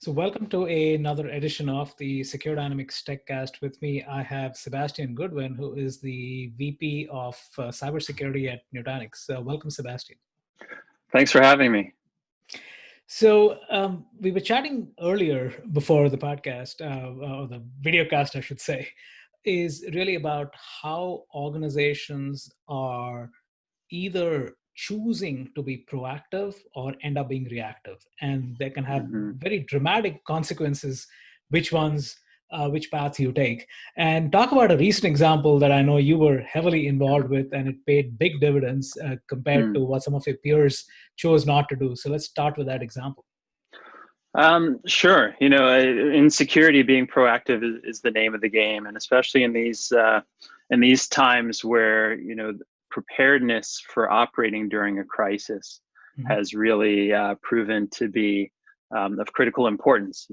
So, welcome to another edition of the Secure Dynamics TechCast. With me, I have Sebastian Goodwin, who is the VP of Cybersecurity at Nutanix. Welcome, Sebastian. Thanks for having me. So, we were chatting earlier before the podcast, or the video cast, I should say, is really about how organizations are either choosing to be proactive or end up being reactive, and they can have hmm very dramatic consequences which path you take. And talk about a recent example that I know you were heavily involved with, and it paid big dividends compared to what some of your peers chose not to do. So let's start with that example. Sure. In security, being proactive is the name of the game, and especially in these times where preparedness for operating during a crisis has really proven to be of critical importance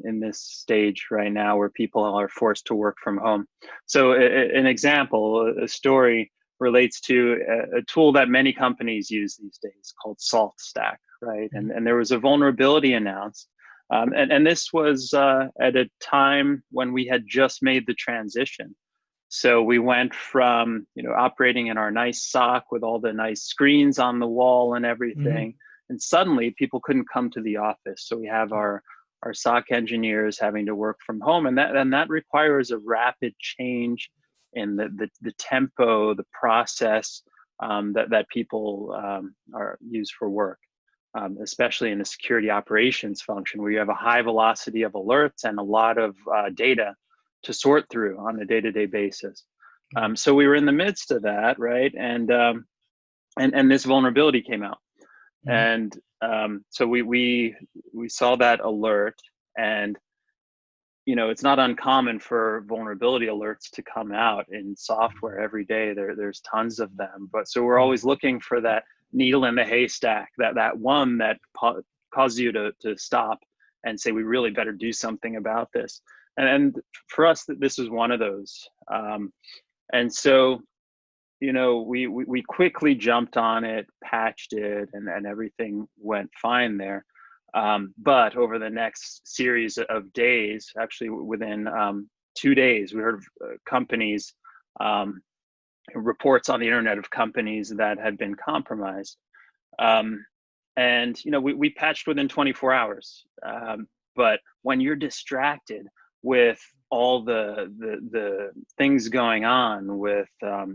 in this stage right now, where people are forced to work from home. So, an example, a story relates to a tool that many companies use these days called Salt Stack, right? And there was a vulnerability announced. And this was at a time when we had just made the transition. So we went from operating in our nice SOC with all the nice screens on the wall and everything, and suddenly people couldn't come to the office. So we have our SOC engineers having to work from home, and that requires a rapid change in the tempo, the process that people are used for work, especially in a security operations function where you have a high velocity of alerts and a lot of data to sort through on a day-to-day basis. So we were in the midst of that, right? And this vulnerability came out, and so we saw that alert, and it's not uncommon for vulnerability alerts to come out in software every day. There's tons of them, but so we're always looking for that needle in the haystack, that one that causes you to stop and say, we really better do something about this. And for us, this is one of those. And so, we quickly jumped on it, patched it, and everything went fine there. But over the next series of days, actually within 2 days, we heard of companies, reports on the internet of companies that had been compromised. And we patched within 24 hours. But when you're distracted with all the things going on, with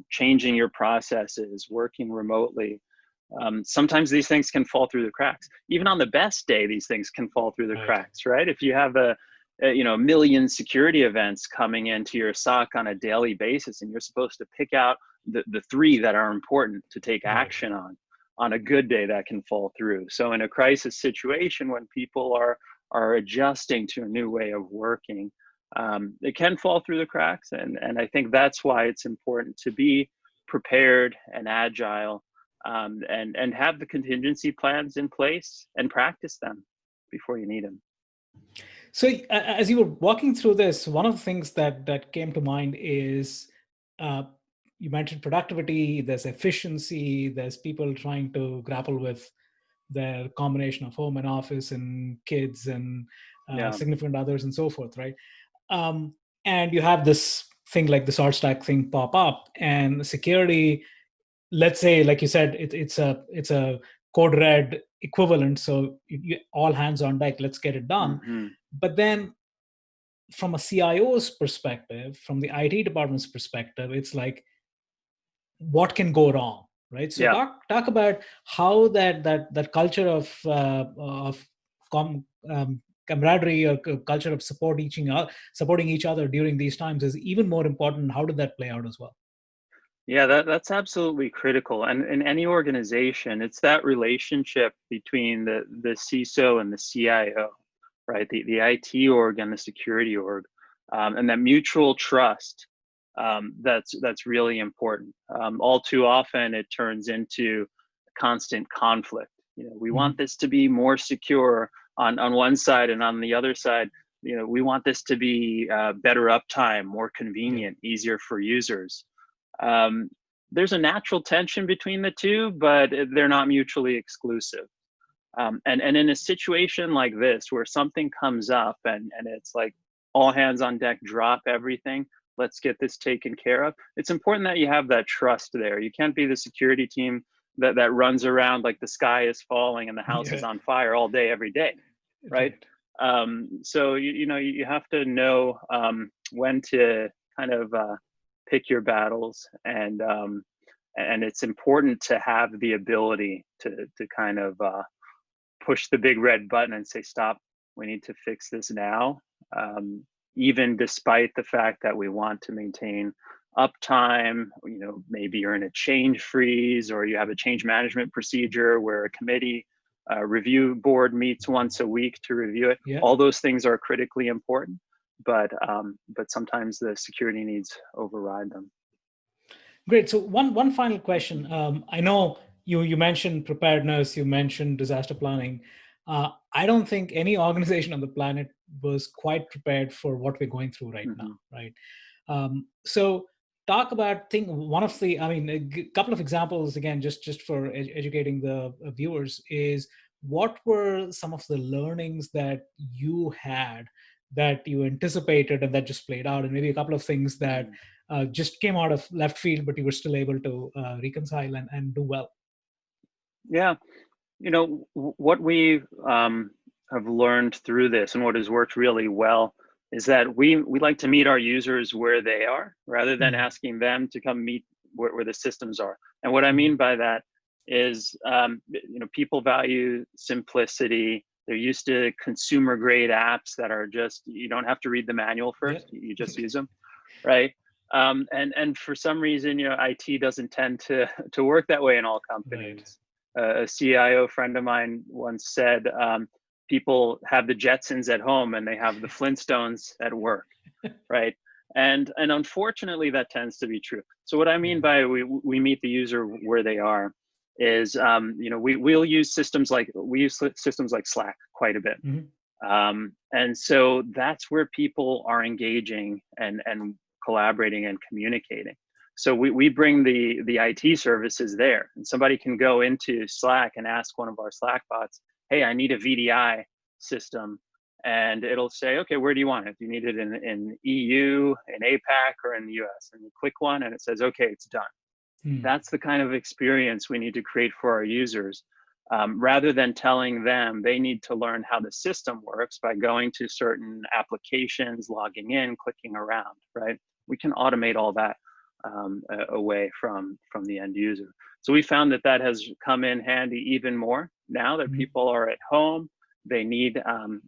changing your processes, working remotely, sometimes these things can fall through the cracks. Even on the best day, these things can fall through the cracks, right? If you have a million security events coming into your SOC on a daily basis, and you're supposed to pick out the 3 that are important to take action on a good day, that can fall through. So in a crisis situation, when people are adjusting to a new way of working, it can fall through the cracks. And I think that's why it's important to be prepared and agile, and have the contingency plans in place and practice them before you need them. So as you were walking through this, one of the things that came to mind is you mentioned productivity, there's efficiency, there's people trying to grapple with their combination of home and office and kids and significant others and so forth, right? And you have this thing like the Salt Stack thing pop up, and security, let's say, like you said, it's a code red equivalent. So all hands on deck, let's get it done. But then from a CIO's perspective, from the IT department's perspective, it's like, what can go wrong, right? So talk about how that culture of camaraderie or culture of supporting each other during these times is even more important. How did that play out as well? Yeah, that's absolutely critical. And in any organization, it's that relationship between the CISO and the CIO, right? The IT org and the security org, and that mutual trust. That's really important. All too often, it turns into constant conflict. We want this to be more secure on one side, and on the other side, we want this to be better uptime, more convenient, easier for users. There's a natural tension between the two, but they're not mutually exclusive. And in a situation like this, where something comes up and it's like all hands on deck, drop everything, let's get this taken care of. It's important that you have that trust there. You can't be the security team that runs around like the sky is falling and the house is on fire all day, every day, right? So you have to know when to kind of pick your battles, and it's important to have the ability to kind of push the big red button and say, stop, we need to fix this now, even despite the fact that we want to maintain uptime. Maybe you're in a change freeze, or you have a change management procedure where a committee review board meets once a week to review it. All those things are critically important, but sometimes the security needs override them. Great. So one final question. I know you mentioned preparedness, you mentioned disaster planning. I don't think any organization on the planet was quite prepared for what we're going through right now, right? So talk about a couple of examples, again, just for educating the viewers, is what were some of the learnings that you had that you anticipated and that just played out, and maybe a couple of things that just came out of left field, but you were still able to reconcile and do well. Yeah, what we have learned through this, and what has worked really well, is that we like to meet our users where they are, rather than asking them to come meet where the systems are. And what I mean by that is, people value simplicity. They're used to consumer grade apps that are just, you don't have to read the manual first, you just use them, right? And for some reason, IT doesn't tend to work that way in all companies. A CIO friend of mine once said, people have the Jetsons at home and they have the Flintstones at work, right? And unfortunately, that tends to be true. So what I mean by we meet the user where they are is, we'll use systems like Slack quite a bit. And so that's where people are engaging and collaborating and communicating. So we bring the IT services there, and somebody can go into Slack and ask one of our Slack bots, hey, I need a VDI system. And it'll say, okay, where do you want it? Do you need it in EU, in APAC, or in the US? And you click one and it says, okay, it's done. That's the kind of experience we need to create for our users. Rather than telling them they need to learn how the system works by going to certain applications, logging in, clicking around, right? We can automate all that away from the end user. So we found that has come in handy even more now that people are at home. They need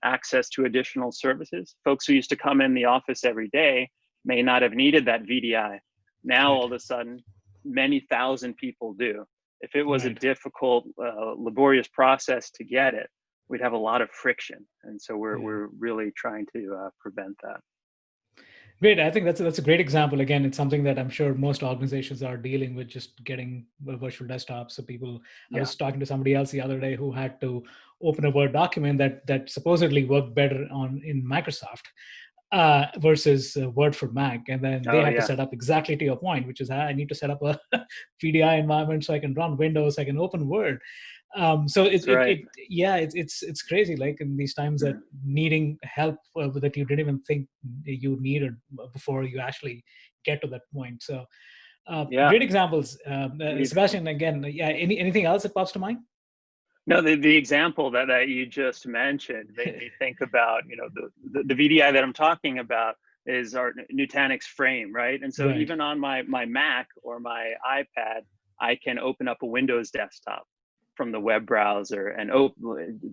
access to additional services. Folks who used to come in the office every day may not have needed that VDI. Now, all of a sudden, many thousand people do. If it was a difficult, laborious process to get it, we'd have a lot of friction. And so we're really trying to prevent that. Great. I think that's a great example. Again, it's something that I'm sure most organizations are dealing with, just getting virtual desktops. So people, I was talking to somebody else the other day who had to open a Word document that supposedly worked better in Microsoft versus Word for Mac. And then they had to set up, exactly to your point, which is I need to set up a VDI environment so I can run Windows, I can open Word. So it's crazy, like in these times that needing help that you didn't even think you needed before you actually get to that point. So great examples. Sebastian, again, anything else that pops to mind? No, the example that you just mentioned made me think about, the VDI that I'm talking about is our Nutanix frame, right? And so even on my Mac or my iPad, I can open up a Windows desktop from the web browser and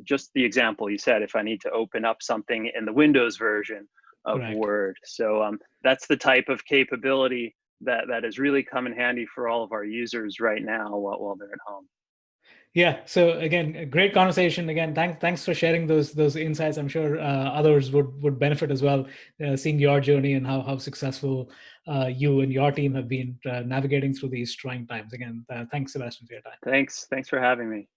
just the example you said, if I need to open up something in the Windows version of Word. So that's the type of capability that has really come in handy for all of our users right now while they're at home. Yeah. So again, a great conversation. Again, thanks for sharing those insights. I'm sure others would benefit as well, seeing your journey and how successful you and your team have been navigating through these trying times. Again, thanks, Sebastian, for your time. Thanks for having me.